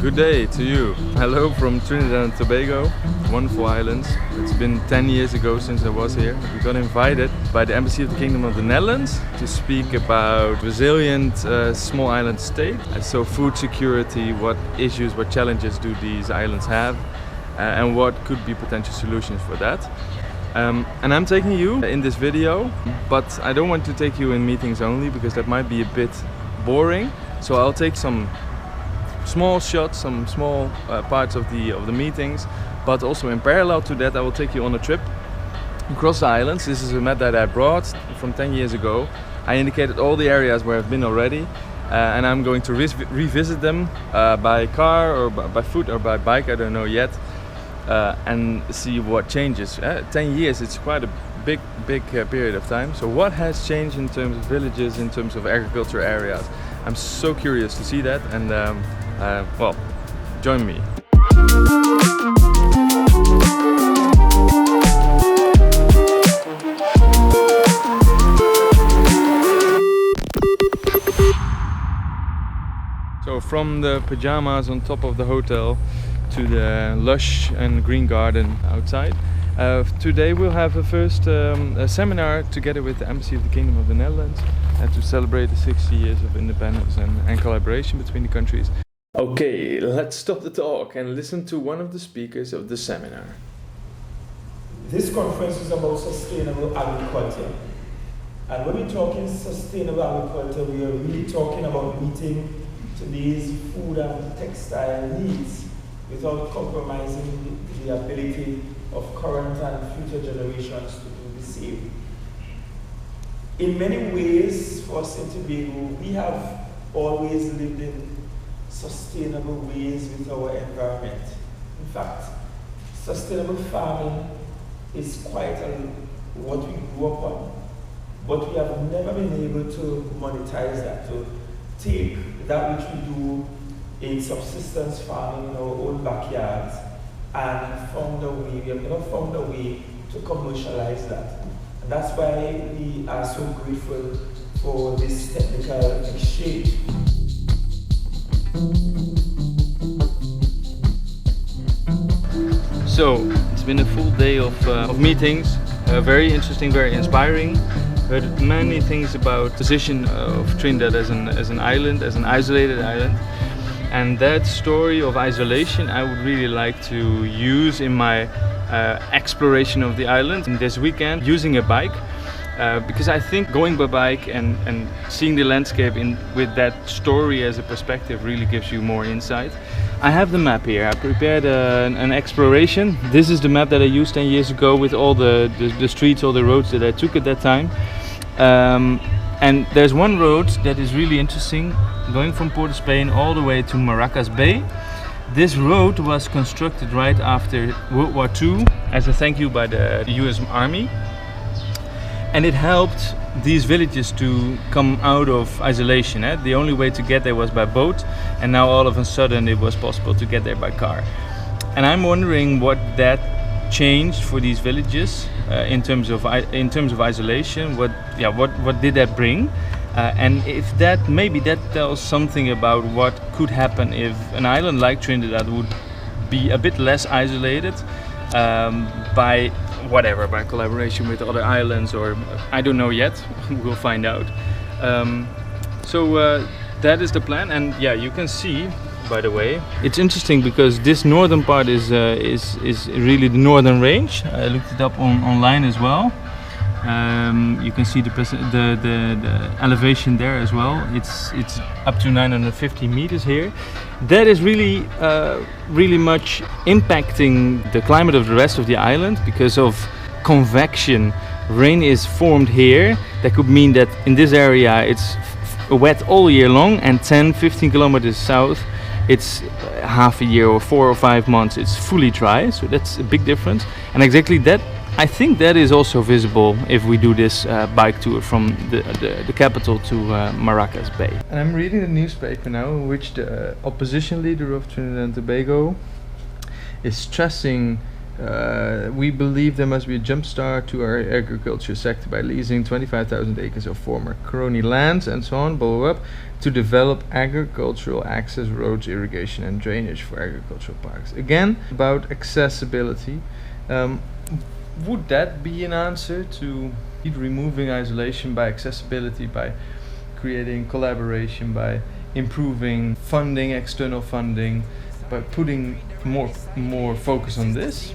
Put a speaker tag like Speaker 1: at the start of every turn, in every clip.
Speaker 1: Good day to you. Hello from Trinidad and Tobago, wonderful islands. It's been 10 years ago since I was here. We got invited by the Embassy of the Kingdom of the Netherlands to speak about resilient small island state. So food security, what issues, what challenges do these islands have, and what could be potential solutions for that. And I'm taking you in this video, but I don't want to take you in meetings only because that might be a bit boring. So I'll take some small shots, some small parts of the meetings, but also in parallel to that I will take you on a trip across the islands. This is a map that I brought from 10 years ago. I indicated all the areas where I've been already, and I'm going to revisit them by car or by foot or by bike, I don't know yet, and see what changes. 10 years, it's quite a big period of time. So what has changed in terms of villages, in terms of agriculture areas? I'm so curious to see that, and well, join me. So from the pajamas on top of the hotel to the lush and green garden outside. Today we'll have a first a seminar together with the Embassy of the Kingdom of the Netherlands to celebrate the 60 years of independence and collaboration between the countries. Okay, let's stop the talk and listen to one of the speakers of the seminar.
Speaker 2: This conference is about sustainable agriculture. And when we're talking sustainable agriculture, we are really talking about meeting today's food and textile needs without compromising the ability of current and future generations to do the same. In many ways, for us in Tobago, we have always lived in sustainable ways with our environment. In fact, sustainable farming is quite what we grew up on, but we have never been able to monetize that, to take that which we do in subsistence farming in our own backyards and found a way, we have never found a way to commercialize that. And that's why we are so grateful for this technical exchange.
Speaker 1: So it's been a full day of meetings, very interesting, very inspiring. Heard many things about the position of Trinidad as an island, as an isolated island. And that story of isolation I would really like to use in my exploration of the island this weekend using a bike. Because I think going by bike and seeing the landscape with that story as a perspective really gives you more insight. I have the map here. I prepared an exploration. This is the map that I used 10 years ago with all the streets, all the roads that I took at that time. And there's one road that is really interesting, going from Port of Spain all the way to Maracas Bay. This road was constructed right after World War II as a thank you by the US Army. And it helped these villages to come out of isolation. The only way to get there was by boat, and now all of a sudden it was possible to get there by car. And I'm wondering what that changed for these villages in terms of isolation. What did that bring? And if that, maybe that tells something about what could happen if an island like Trinidad would be a bit less isolated by collaboration with other islands, or I don't know yet. We'll find out. So that is the plan, and yeah, you can see. By the way, it's interesting because this northern part is really the northern range. I looked it up online as well. You can see the elevation there as well. It's up to 950 meters here. That is really much impacting the climate of the rest of the island because of convection. Rain is formed here. That could mean that in this area it's wet all year long, and 10-15 kilometers south it's half a year or 4 or 5 months it's fully dry. So that's a big difference, and exactly that, I think that is also visible if we do this bike tour from the capital to Maracas Bay. And I'm reading the newspaper now in which the opposition leader of Trinidad and Tobago is stressing We believe there must be a jump start to our agriculture sector by leasing 25,000 acres of former crony lands and so on, blah, blah, blah, to develop agricultural access roads, irrigation and drainage for agricultural parks. Again, about accessibility. Would that be an answer to removing isolation by accessibility, by creating collaboration, by improving funding, external funding, by putting more focus on this?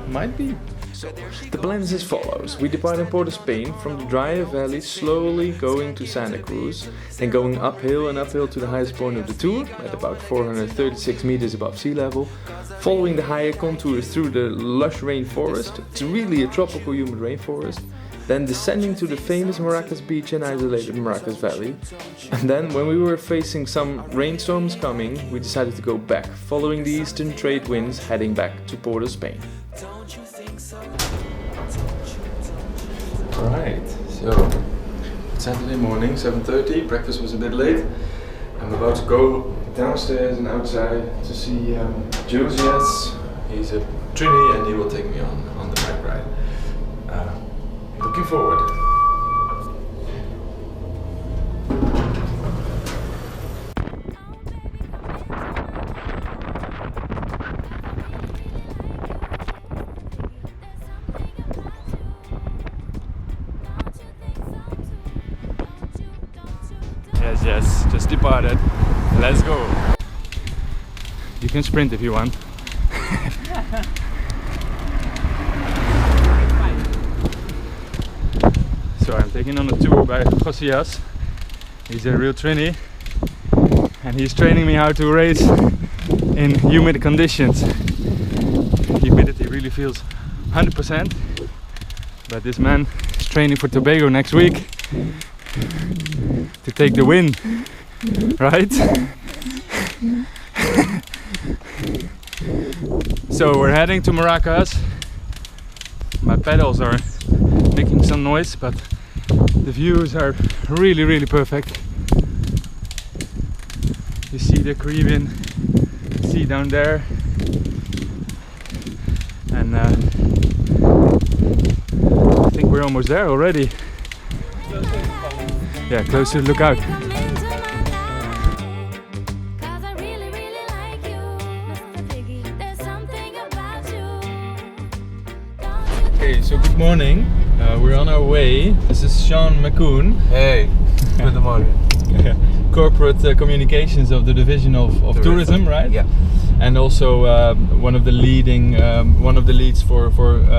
Speaker 1: Might be. So, the plan is as follows. We depart in Port of Spain from the drier valley, slowly going to Santa Cruz, then going uphill and uphill to the highest point of the tour, at about 436 meters above sea level, following the higher contours through the lush rainforest. It's really a tropical humid rainforest. Then descending to the famous Maracas beach and isolated Maracas Valley. And then, when we were facing some rainstorms coming, we decided to go back, following the eastern trade winds, heading back to Port of Spain. Alright, so it's Saturday morning, 7:30, breakfast was a bit late. I'm about to go downstairs and outside to see Josias. He's a Trini and he will take me on the bike ride. Looking forward. Yes, just departed. Let's go. You can sprint if you want. So I'm taking on a tour by Josias. He's a real Trini and he's training me how to race in humid conditions. Humidity really feels 100%, but this man is training for Tobago next week to take the win, right? So we're heading to Maracas. My pedals are making some noise, but the views are really perfect. You see the Caribbean Sea down there, and I think we're almost there already. Yeah, closer look out. Okay, so good morning. We're on our way. This is Sean McCoon.
Speaker 3: Hey, good morning.
Speaker 1: Corporate communications of the division of tourism, right?
Speaker 3: Yeah.
Speaker 1: And also one of the leads for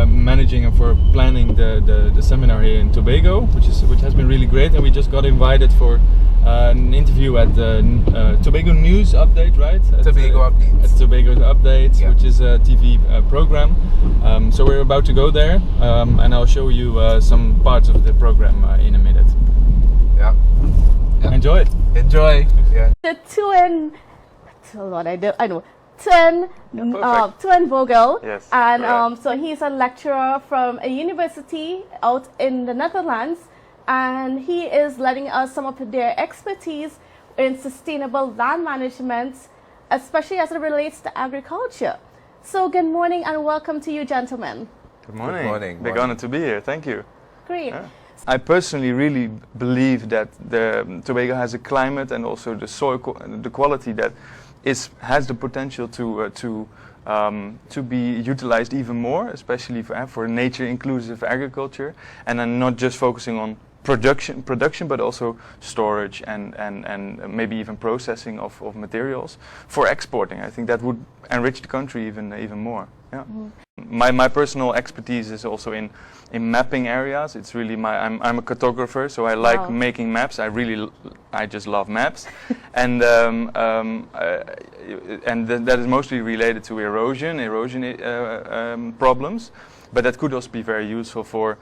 Speaker 1: managing and for planning the seminar here in Tobago, which has been really great. And we just got invited for an interview at the Tobago News Update, right?
Speaker 3: Tobago Updates.
Speaker 1: At Tobago Updates, yeah. Which is a TV program. So we're about to go there, and I'll show you some parts of the program in a minute.
Speaker 3: Yeah.
Speaker 1: Enjoy.
Speaker 3: Enjoy. Yeah.
Speaker 4: The twin. What I know. Twin Vogel.
Speaker 1: Yes.
Speaker 4: And so he's a lecturer from a university out in the Netherlands, and he is letting us some of their expertise in sustainable land management, especially as it relates to agriculture. So good morning and welcome to you, gentlemen.
Speaker 1: Good morning.
Speaker 3: Good morning.
Speaker 1: Big honor to be here. Thank you.
Speaker 4: Great.
Speaker 1: Yeah. I personally really believe that Tobago has a climate and also the soil, the quality that has the potential to be utilized even more, especially for nature-inclusive agriculture, and then not just focusing on production, but also storage and maybe even processing of materials for exporting. I think that would enrich the country even more. Yeah. Mm-hmm. My personal expertise is also in mapping areas. It's really I'm a cartographer, so I like making maps. I just love maps, and that is mostly related to erosion problems, but that could also be very useful for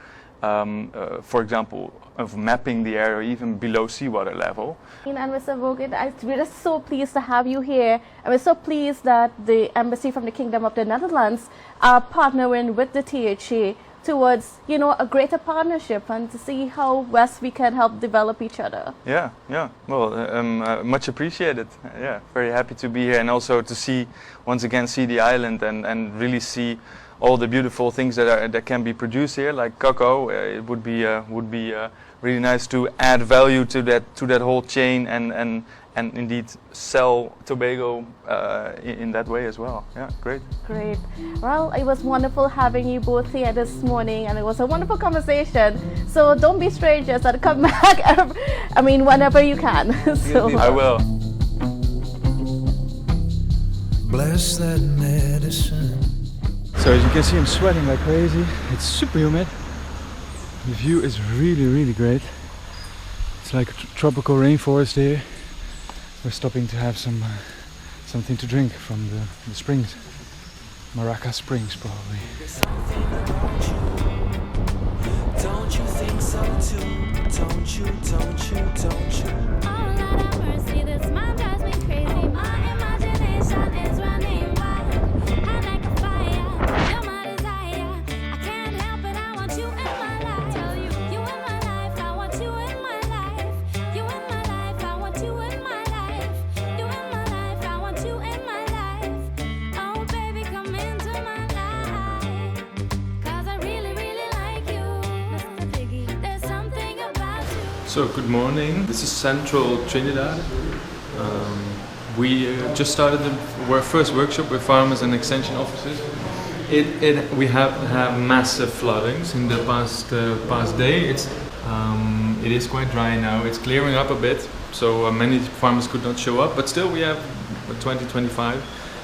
Speaker 1: example, of mapping the area even below seawater level.
Speaker 4: And Mr. Vogel, we're just so pleased to have you here, and we're so pleased that the Embassy from the Kingdom of the Netherlands are partnering with the THA towards, you know, a greater partnership and to see how best we can help develop each other.
Speaker 1: Yeah, yeah. Well, much appreciated. Yeah, very happy to be here and also to see, once again, see the island and really see all the beautiful things that can be produced here, like cocoa. It would be really nice to add value to that whole chain and indeed sell Tobago in that way as well. Yeah, great.
Speaker 4: Great. Well, it was wonderful having you both here this morning, and it was a wonderful conversation. So don't be strangers and come back, whenever you can. So
Speaker 1: I will.
Speaker 5: Bless that medicine.
Speaker 1: So as you can see, I'm sweating like crazy. It's super humid. The view is really, really great. It's like a tropical rainforest here. We're stopping to have something to drink from the springs. Maraca Springs, probably.
Speaker 5: Don't you think so too? Don't you, don't you, don't you?
Speaker 6: Oh Lord have mercy, this mind drives me crazy. My imagination is running wild. I like a fire, you're my desire. I can't help it, I want you in my life. Tell you, you in my life, I want you in my life. You in my life, I want you in my life. You in my life, I want you in my life. Oh baby, come into my life. 'Cause I really, really like you, Mr. Biggie. There's something about you.
Speaker 1: So good morning. This is Central Trinidad. We just started our first workshop with farmers and extension officers. We have massive floodings in the past day. It is quite dry now. It's clearing up a bit, so many farmers could not show up. But still, we have 2025,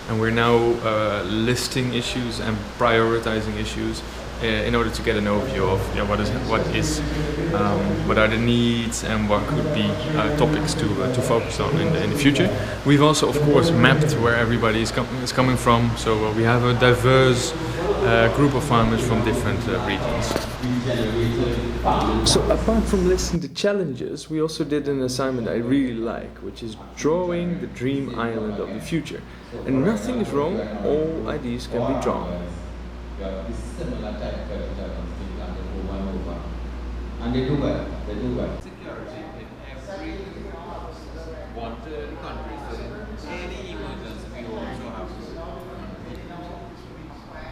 Speaker 1: and we're now listing issues and prioritizing issues in order to get an overview of what are the needs and what could be topics to focus on in the future. We've also, of course, mapped where everybody is coming from, so we have a diverse group of farmers from different regions. So apart from listing the challenges, we also did an assignment I really like, which is drawing the dream island of the future. And nothing is wrong, all ideas can be drawn.
Speaker 7: And they do well.
Speaker 3: Security in every one country, so any emergency we also have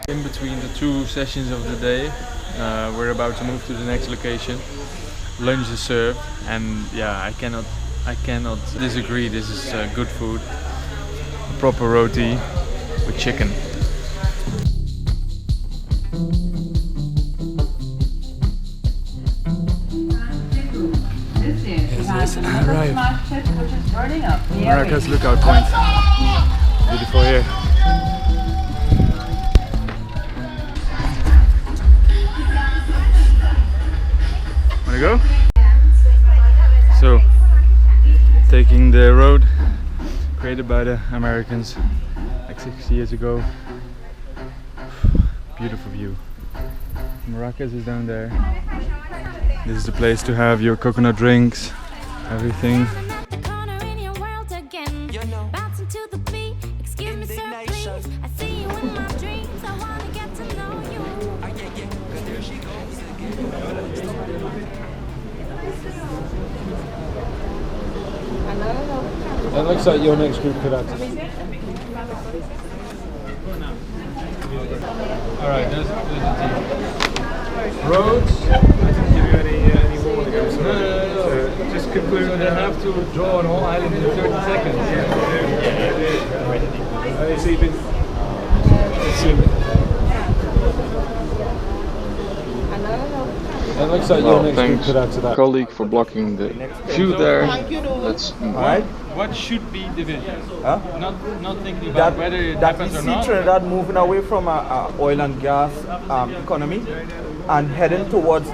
Speaker 3: to.
Speaker 1: In between the two sessions of the day, we're about to move to the next location. Lunch is served, and yeah, I cannot disagree. This is good food, a proper roti with chicken. Right. Maraca's lookout point. Beautiful here. Wanna go? So, taking the road created by the Americans like 60 years ago. Beautiful view. Maracas is down there. This is the place to have your coconut drinks, everything.
Speaker 6: The corner in your world again. Bouncing to the beat. Excuse me, sir, please. I see you in my dreams. I wanna get to know you.
Speaker 2: That looks like your next group could have.
Speaker 1: Alright, there's the team.
Speaker 2: Roads. I didn't give you any warning.
Speaker 1: No. Just conclude. So they have to draw an whole island in 30 seconds.
Speaker 2: It's even. That looks like your next group could add to that.
Speaker 1: Colleague for blocking the view there. Let's
Speaker 2: Alright.
Speaker 1: What should be the vision?
Speaker 2: Huh?
Speaker 1: Not thinking about whether it happens or
Speaker 8: we
Speaker 1: not.
Speaker 8: see Trinidad moving away from a oil and gas economy and heading towards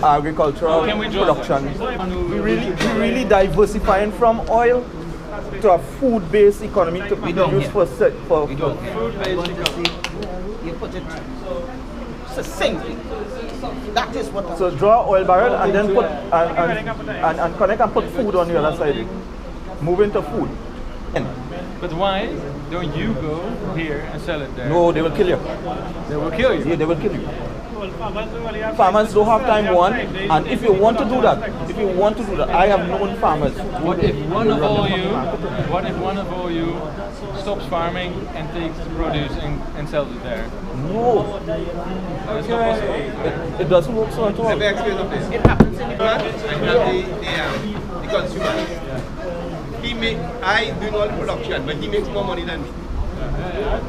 Speaker 8: agricultural production. We really diversifying from oil to a food-based economy to be used for
Speaker 1: Food-based economy.
Speaker 9: You put it succinctly. That is what.
Speaker 8: So draw oil barrel and then put and connect and put food on the other side. Move into food. And
Speaker 1: But why don't you go here and sell it there?
Speaker 8: No, they will kill you.
Speaker 1: They will kill you.
Speaker 8: Yeah, they will kill you. Farmers don't have time, one, and if you want to do that, I have known farmers.
Speaker 1: What if one of all you stops farming and takes the produce and sells it there?
Speaker 8: No.
Speaker 1: That's not possible.
Speaker 8: It doesn't work so at all.
Speaker 3: Let me explain something. It happens in the plant and the consumer. I do all the production, but he makes more money than me.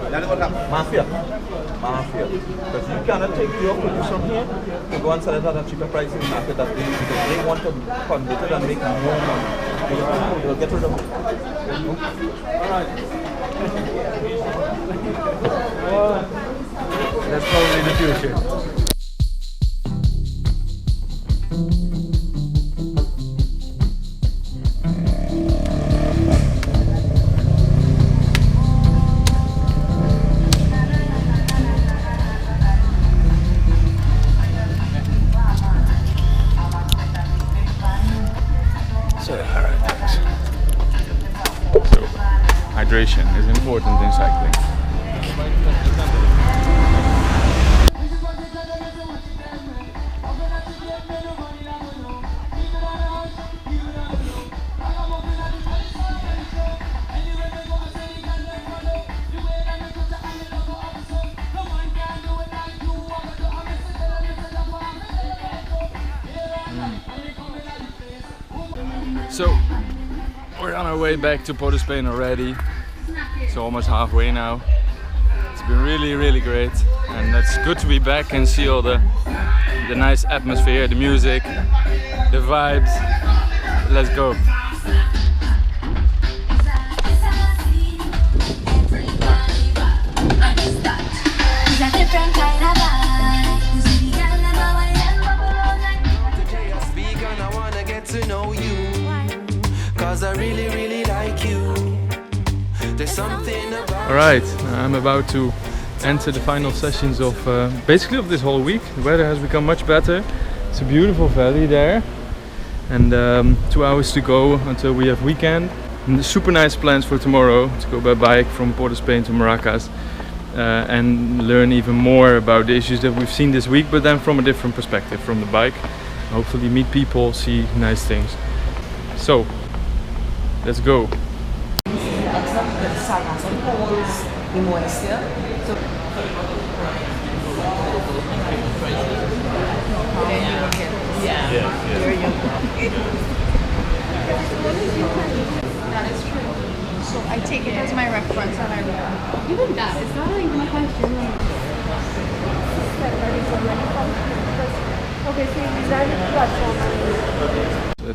Speaker 3: That's what happens.
Speaker 8: Mafia. Because you cannot take your produce from here to go and sell it at a cheaper price in the market that because they want to convert it and make more money. They'll get rid of it.
Speaker 1: Alright. That's probably the future. Hydration is important in cycling. So we're on our way back to Port of Spain already. So almost halfway now. It's been really great, and it's good to be back and see all the nice atmosphere, the music, the vibes. Let's go.
Speaker 5: Speak and I wanna get to know you, 'cause I really like you. There's something about.
Speaker 1: Alright, I'm about to enter the final sessions of basically of this whole week. The weather has become much better. It's a beautiful valley there, and 2 hours to go until we have weekend. And super nice plans for tomorrow to go by bike from Port of Spain to Maracas and learn even more about the issues that we've seen this week, but then from a different perspective, from the bike. Hopefully meet people, see nice things. So, let's go.
Speaker 10: That is true. So I take it as my reference and I even that, it's not like my question. Okay, so you design the platform.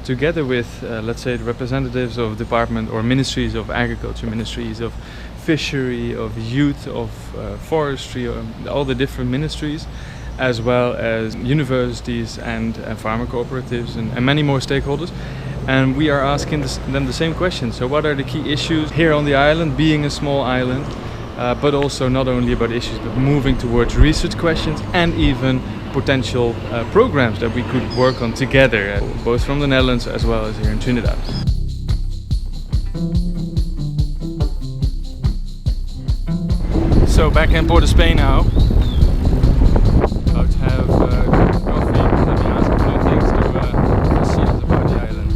Speaker 1: Together with, let's say, the representatives of department or ministries of agriculture, ministries of fishery, of youth, of forestry, all the different ministries, as well as universities and farmer cooperatives and many more stakeholders. And we are asking them the same question. So what are the key issues here on the island, being a small island, but also not only about issues, but moving towards research questions and even potential programs that we could work on together, both from the Netherlands as well as here in Trinidad. So back in Port of Spain now. About to have coffee. Let me ask a few things to see us about the island.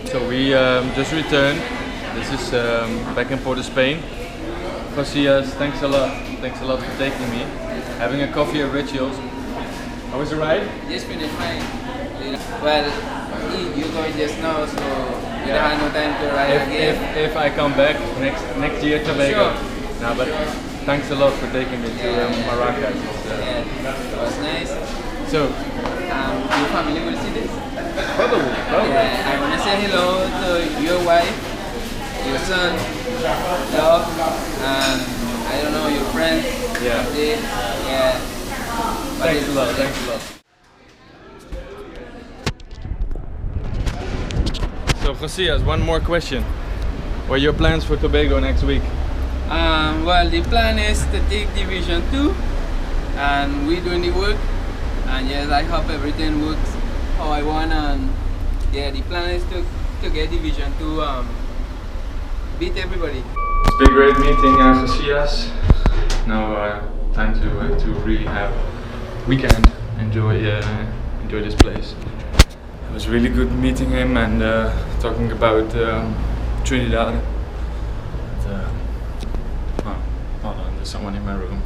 Speaker 1: So we just returned. This is back in Port of Spain. Josias, thanks a lot. Thanks a lot for taking me. Having a coffee at Rituals. How was the ride?
Speaker 11: Just finished mine. Well, you going just now, so you don't have no time to ride again.
Speaker 1: If I come back next year to Tobago.
Speaker 11: Sure.
Speaker 1: No, but thanks a lot for taking me to Maracas.
Speaker 11: Yeah, it was nice.
Speaker 1: So,
Speaker 11: your family will see this?
Speaker 1: Probably.
Speaker 11: Yeah, I want to say hello to your wife, your son, dog, and I don't know, your friends.
Speaker 1: Yeah.
Speaker 11: Yeah.
Speaker 1: Thanks a lot. Thanks a lot. So, Josias, one more question. What are your plans for Tobago next week?
Speaker 11: Well, the plan is to take Division 2 and we doing the work. And yes, I hope everything works how I want. And yeah, the plan is to get the vision to beat everybody.
Speaker 1: It's been great meeting Casillas. Now time to really have weekend, enjoy this place. It was really good meeting him and talking about Trinidad. Hold on, there's someone in my room.